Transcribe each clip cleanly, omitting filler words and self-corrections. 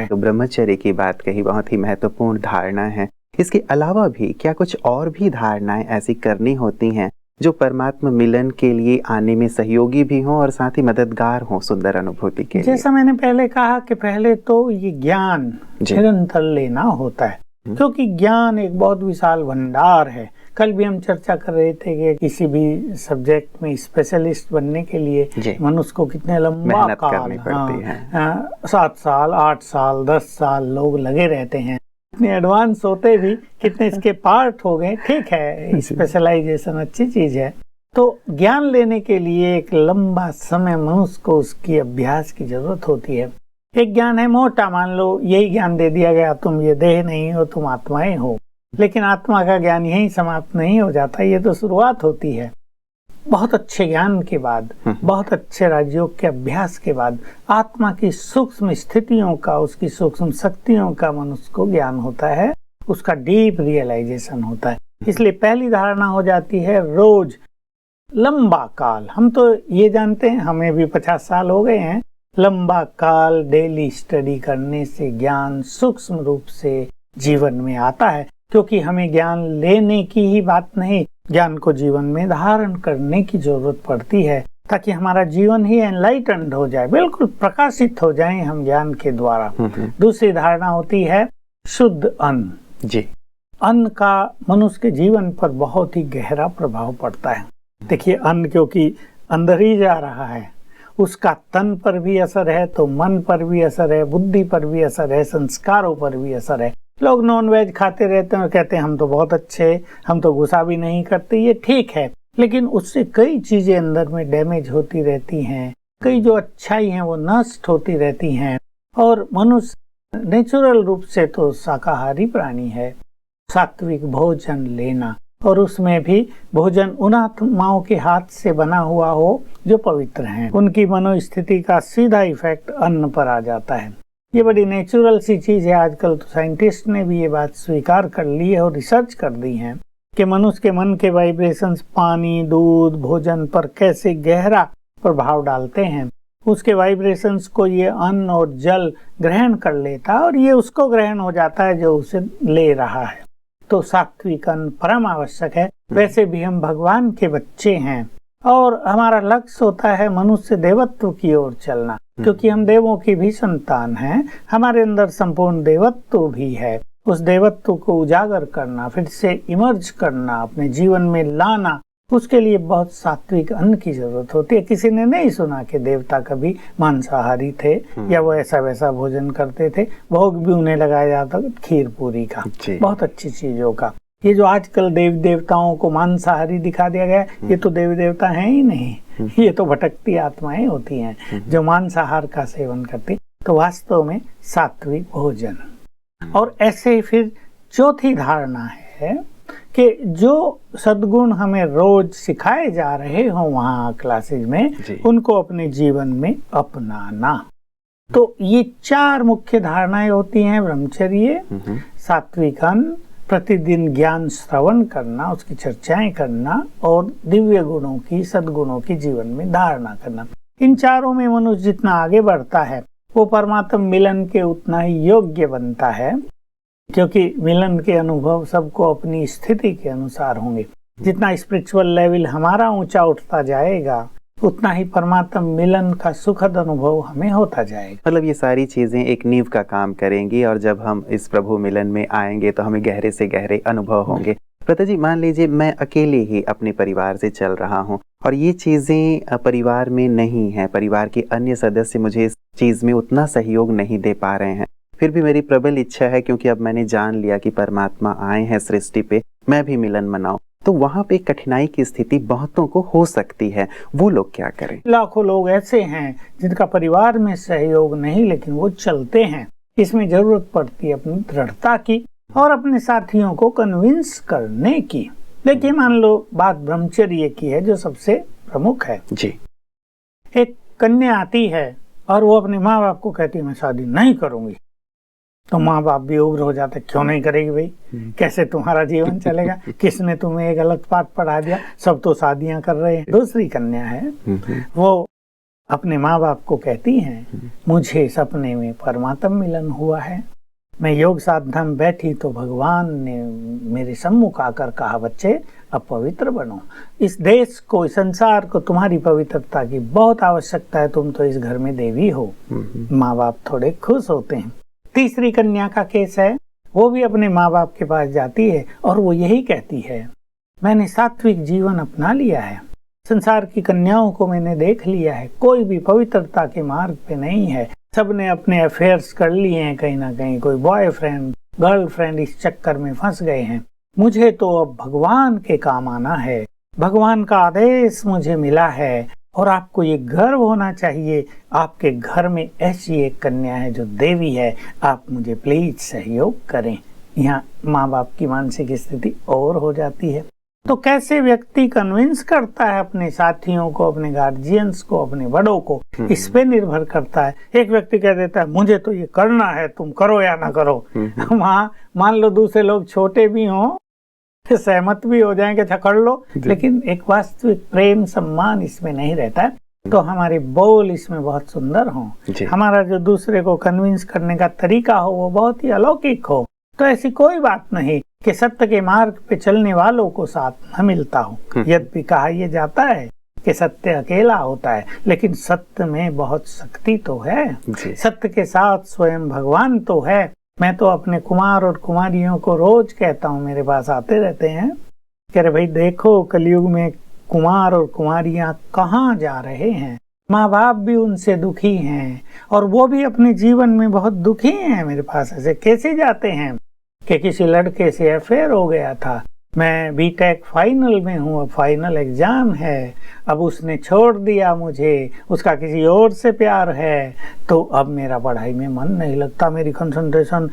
तो ब्रह्मचर्य की बात कही, बहुत ही महत्वपूर्ण धारणा है। इसके अलावा भी क्या कुछ और भी धारणाएं ऐसी करनी होती हैं जो परमात्मा मिलन के लिए आने में सहयोगी भी हों और साथ ही मददगार हों सुंदर अनुभूति के लिए? जैसा मैंने पहले कहा कि पहले तो ये ज्ञान निरंतर लेना होता है, क्योंकि ज्ञान एक बहुत विशाल भंडार है। कल भी हम चर्चा कर रहे थे कि किसी भी सब्जेक्ट में स्पेशलिस्ट बनने के लिए मनुष्य को कितने लंबा मेहनत करनी पड़ती है। 7 साल 8 साल 10 साल लोग लगे रहते हैं। इतने एडवांस होते भी कितने इसके पार्ट हो गए। ठीक है, स्पेशलाइजेशन अच्छी चीज है। तो ज्ञान लेने के लिए एक लंबा समय मनुष्य को उसकी अभ्यास की जरूरत होती है। एक ज्ञान है मोटा, मान लो यही ज्ञान दे दिया गया, तुम ये देह नहीं हो, तुम आत्माएं हो। लेकिन आत्मा का ज्ञान यही समाप्त नहीं हो जाता, ये तो शुरुआत होती है। बहुत अच्छे ज्ञान के बाद, बहुत अच्छे राजयोग के अभ्यास के बाद आत्मा की सूक्ष्म स्थितियों का, उसकी सूक्ष्म शक्तियों का मनुष्य को ज्ञान होता है, उसका डीप रियलाइजेशन होता है। इसलिए पहली धारणा हो जाती है रोज लंबा काल। हम तो ये जानते हैं, हमें भी 50 साल हो गए हैं, लंबा काल डेली स्टडी करने से ज्ञान सूक्ष्म रूप से जीवन में आता है। क्योंकि हमें ज्ञान लेने की ही बात नहीं, ज्ञान को जीवन में धारण करने की जरूरत पड़ती है, ताकि हमारा जीवन ही एनलाइटेंड हो जाए, बिल्कुल प्रकाशित हो जाए हम ज्ञान के द्वारा। दूसरी धारणा होती है शुद्ध अन्न। जी, अन्न का मनुष्य के जीवन पर बहुत ही गहरा प्रभाव पड़ता है। देखिए, अन्न क्योंकि अंदर ही जा रहा है, उसका तन पर भी असर है, तो मन पर भी असर है, बुद्धि पर भी असर है, संस्कारों पर भी असर है। लोग नॉन वेज खाते रहते हैं और कहते हैं हम तो बहुत अच्छे, हम तो गुस्सा भी नहीं करते। ये ठीक है, लेकिन उससे कई चीजें अंदर में डैमेज होती रहती हैं, कई जो अच्छाई हैं वो नष्ट होती रहती हैं। और मनुष्य नेचुरल रूप से तो शाकाहारी प्राणी है। सात्विक भोजन लेना, और उसमें भी भोजन उन आत्माओं के हाथ से बना हुआ हो जो पवित्र हैं, उनकी मनोस्थिति का सीधा इफेक्ट अन्न पर आ जाता है। ये बड़ी नेचुरल सी चीज है। आजकल तो साइंटिस्ट ने भी ये बात स्वीकार कर ली है और रिसर्च कर दी है कि मनुष्य के मन के वाइब्रेशंस पानी, दूध, भोजन पर कैसे गहरा प्रभाव डालते हैं। उसके वाइब्रेशंस को ये अन्न और जल ग्रहण कर लेता है और ये उसको ग्रहण हो जाता है जो उसे ले रहा है। तो सात्विक अन्न परम आवश्यक है। वैसे भी हम भगवान के बच्चे हैं और हमारा लक्ष्य होता है मनुष्य देवत्व की ओर चलना, क्योंकि हम देवों की भी संतान हैं। हमारे अंदर संपूर्ण देवत्व भी है। उस देवत्व को उजागर करना, फिर से इमर्ज करना, अपने जीवन में लाना, उसके लिए बहुत सात्विक अन्न की जरूरत होती है। किसी ने नहीं सुना कि देवता कभी मांसाहारी थे या वो ऐसा वैसा भोजन करते थे। भोग भी उन्हें लगाया जाता खीर पूरी का, बहुत अच्छी चीजों का। ये जो आजकल देव देवताओं को मांसाहारी दिखा दिया गया, ये तो देव देवता हैं ही नहीं, ये तो भटकती आत्माएं होती हैं जो मांसाहार का सेवन करती। तो वास्तव में सात्विक भोजन। और ऐसे फिर चौथी धारणा है कि जो सद्गुण हमें रोज सिखाए जा रहे हो वहाँ क्लासेज में, उनको अपने जीवन में अपनाना। तो ये 4 मुख्य धारणाएं होती हैं। ब्रह्मचर्य, सात्विक अन्न, प्रतिदिन ज्ञान श्रवण करना, उसकी चर्चाएं करना, और दिव्य गुणों की, सद्गुणों की जीवन में धारणा करना। इन चारों में मनुष्य जितना आगे बढ़ता है वो परमात्मा मिलन के उतना ही योग्य बनता है, क्योंकि मिलन के अनुभव सबको अपनी स्थिति के अनुसार होंगे। जितना स्पिरिचुअल लेवल हमारा ऊंचा उठता जाएगा, उतना ही परमात्मा मिलन का सुखद अनुभव हमें होता जाएगा। मतलब ये सारी चीजें एक नींव का काम करेंगी, और जब हम इस प्रभु मिलन में आएंगे तो हमें गहरे से गहरे अनुभव होंगे। प्रता जी, मान लीजिए मैं अकेले ही अपने परिवार से चल रहा हूँ और ये चीजें परिवार में नहीं है, परिवार के अन्य सदस्य मुझे इस चीज में उतना सहयोग नहीं दे पा रहे हैं, फिर भी मेरी प्रबल इच्छा है, क्योंकि अब मैंने जान लिया कि परमात्मा आए हैं सृष्टि पे, मैं भी मिलन मनाऊं, तो वहाँ पे कठिनाई की स्थिति बहुतों को हो सकती है। वो लोग क्या करें? लाखों लोग ऐसे हैं जिनका परिवार में सहयोग नहीं, लेकिन वो चलते हैं। इसमें जरूरत पड़ती है अपनी दृढ़ता की और अपने साथियों को कन्विंस करने की। देखिए, मान लो बात ब्रह्मचर्य की है जो सबसे प्रमुख है जी। एक कन्या आती है और वो अपने माँ बाप को कहती है मैं शादी नहीं करूंगी, तो माँ बाप भी उग्र हो जाते, क्यों नहीं करेगी भाई, कैसे तुम्हारा जीवन चलेगा, किसने तुम्हें एक गलत बात पढ़ा दिया, सब तो शादियां कर रहे हैं। दूसरी कन्या है, वो अपने माँ बाप को कहती हैं, मुझे सपने में परमात्म मिलन हुआ है, मैं योग साधना में बैठी तो भगवान ने मेरे सम्मुख आकर कहा, बच्चे अब पवित्र बनो, इस देश को, इस संसार को तुम्हारी पवित्रता की बहुत आवश्यकता है, तुम तो इस घर में देवी हो। माँ बाप थोड़े खुश होते हैं। तीसरी कन्या का केस है, वो भी अपने माँ बाप के पास जाती है और वो यही कहती है, मैंने सात्विक जीवन अपना लिया है, संसार की कन्याओं को मैंने देख लिया है, कोई भी पवित्रता के मार्ग पे नहीं है, सबने अपने अफेयर्स कर लिए हैं, कहीं ना कहीं कोई बॉयफ्रेंड गर्लफ्रेंड इस चक्कर में फंस गए हैं, मुझे तो अब भगवान के काम आना है, भगवान का आदेश मुझे मिला है और आपको ये गर्व होना चाहिए, आपके घर में ऐसी एक कन्या है जो देवी है, आप मुझे प्लीज सहयोग करें। यहाँ माँ बाप की मानसिक स्थिति और हो जाती है। तो कैसे व्यक्ति कन्विंस करता है अपने साथियों को, अपने गार्जियंस को, अपने बड़ों को, इस पे निर्भर करता है। एक व्यक्ति कह देता है मुझे तो ये करना है, तुम करो या ना करो। वहाँ मान लो दूसरे लोग छोटे भी हों, सहमत भी हो जाएंगे, अच्छा कर लो, लेकिन एक वास्तविक प्रेम सम्मान इसमें नहीं रहता है। तो हमारे बोल इसमें बहुत सुंदर हों, हमारा जो दूसरे को कन्विंस करने का तरीका हो वो बहुत ही अलौकिक हो। तो ऐसी कोई बात नहीं कि सत्य के मार्ग पे चलने वालों को साथ न मिलता हो। यद्यपि कहा यह जाता है कि सत्य अकेला होता है, लेकिन सत्य में बहुत शक्ति तो है, सत्य के साथ स्वयं भगवान तो है। मैं तो अपने कुमार और कुमारियों को रोज कहता हूँ, मेरे पास आते रहते हैं, कह रहे भाई देखो कलयुग में कुमार और कुमारियां कहाँ जा रहे हैं, माँ बाप भी उनसे दुखी हैं और वो भी अपने जीवन में बहुत दुखी हैं। मेरे पास ऐसे कैसे जाते हैं कि किसी लड़के से अफेयर हो गया था, मैं बीटेक फाइनल में हूँ, अब फाइनल एग्जाम है, अब उसने छोड़ दिया मुझे, उसका किसी और से प्यार है, तो अब मेरा पढ़ाई में मन नहीं लगता, मेरी कंसंट्रेशन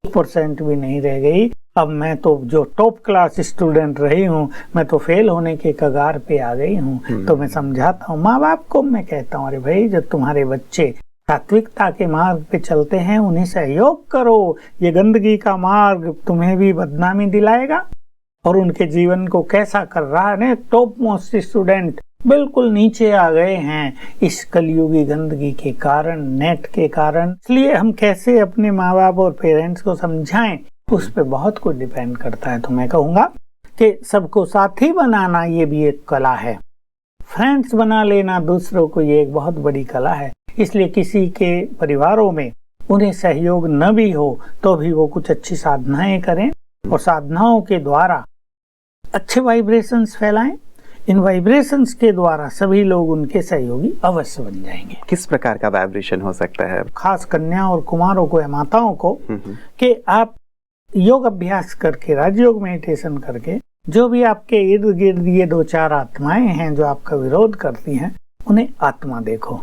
1% भी नहीं रह गई, अब मैं तो जो टॉप क्लास स्टूडेंट रही हूँ मैं तो फेल होने के कगार पे आ गई हूँ। तो मैं समझाता हूँ माँ बाप को, मैं कहता हूँ अरे भाई जब तुम्हारे बच्चे सात्विकता के मार्ग पे चलते हैं उन्हें सहयोग करो, ये गंदगी का मार्ग तुम्हें भी बदनामी दिलाएगा। और उनके जीवन को कैसा कर रहा है, टॉप मोस्ट स्टूडेंट बिल्कुल नीचे आ गए हैं इस कलयुगी गंदगी के कारण, नेट के कारण। इसलिए हम कैसे अपने माँ बाप और पेरेंट्स को समझाएं उस पे बहुत कुछ डिपेंड करता है। तो मैं कहूँगा कि सबको साथी बनाना ये भी एक कला है, फ्रेंड्स बना लेना दूसरों को ये एक बहुत बड़ी कला है। इसलिए किसी के परिवारों में उन्हें सहयोग न भी हो तो भी वो कुछ अच्छी साधनाएं करें और साधनाओं के द्वारा अच्छे वाइब्रेशंस फैलाएं। इन वाइब्रेशंस के द्वारा सभी लोग उनके सहयोगी अवश्य बन जाएंगे। किस प्रकार का वाइब्रेशन हो सकता है? खास कन्या और कुमारों को या माताओं को कि आप योग अभ्यास करके, राजयोग मेडिटेशन करके, जो भी आपके इर्द गिर्द ये 2-4 आत्माएं हैं जो आपका विरोध करती हैं, उन्हें आत्मा देखो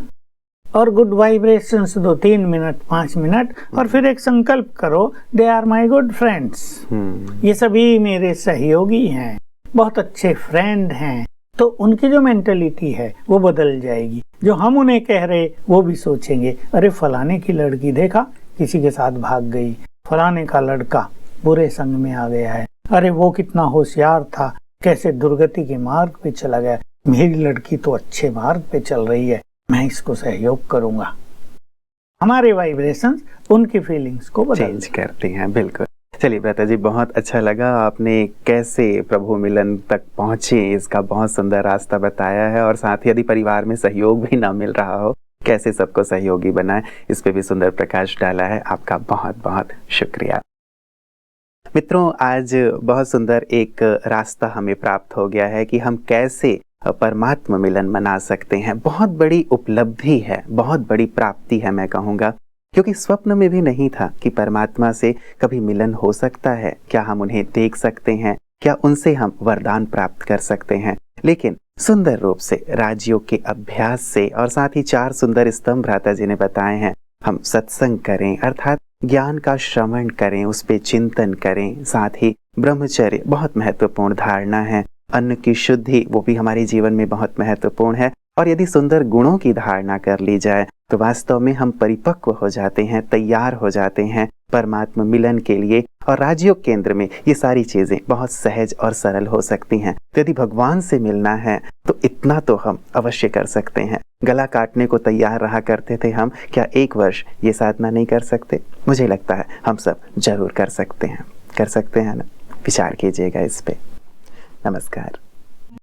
और गुड वाइब्रेशंस 2-3 मिनट 5 मिनट और फिर एक संकल्प करो, they are my good friends, ये सभी मेरे सहयोगी हैं, बहुत अच्छे फ्रेंड हैं। तो उनकी जो मेंटलिटी है वो बदल जाएगी। जो हम उन्हें कह रहे वो भी सोचेंगे अरे फलाने की लड़की देखा किसी के साथ भाग गई, फलाने का लड़का बुरे संग में आ गया है, अरे वो कितना होशियार था, कैसे दुर्गति के मार्ग पे चला गया, मेरी लड़की तो अच्छे मार्ग पे चल रही है, मैं इसको सहयोग करूंगा। हमारे वाइब्रेशंस उनकी फीलिंग्स को चेंज करती हैं। बिल्कुल। चलिए भ्राता जी, बहुत अच्छा लगा, आपने कैसे प्रभु मिलन तक पहुंचे इसका बहुत सुंदर रास्ता बताया है और साथ ही यदि परिवार में सहयोग भी ना मिल रहा हो कैसे सबको सहयोगी बनाए, इस पे भी सुंदर प्रकाश डाला है। आपका बहुत बहुत शुक्रिया। मित्रों, आज बहुत सुंदर एक रास्ता हमें प्राप्त हो गया है कि हम कैसे परमात्मा मिलन मना सकते हैं। बहुत बड़ी उपलब्धि है, बहुत बड़ी प्राप्ति है मैं कहूँगा, क्योंकि स्वप्न में भी नहीं था कि परमात्मा से कभी मिलन हो सकता है। क्या हम उन्हें देख सकते हैं, क्या उनसे हम वरदान प्राप्त कर सकते हैं, लेकिन सुंदर रूप से राजयोग के अभ्यास से और साथ ही 4 सुंदर स्तंभ भ्राता जी ने बताए हैं। हम सत्संग करें अर्थात ज्ञान का श्रवण करें, उस पे चिंतन करें, साथ ही ब्रह्मचर्य बहुत महत्वपूर्ण धारणा है, अन्न की शुद्धि वो भी हमारे जीवन में बहुत महत्वपूर्ण है। और यदि सुंदर गुणों की धारणा कर ली जाए तो वास्तव में हम परिपक्व हो जाते हैं, तैयार हो जाते हैं परमात्मा मिलन के लिए और राजयोग केंद्र में ये सारी चीज़ें बहुत सहज और सरल हो सकती हैं। तो यदि भगवान से मिलना है तो इतना तो हम अवश्य कर सकते हैं। गला काटने को तैयार रहा करते थे हम, क्या 1 वर्ष ये साधना नहीं कर सकते? मुझे लगता है हम सब जरूर कर सकते हैं ना? विचार कीजिएगा इस पे। नमस्कार।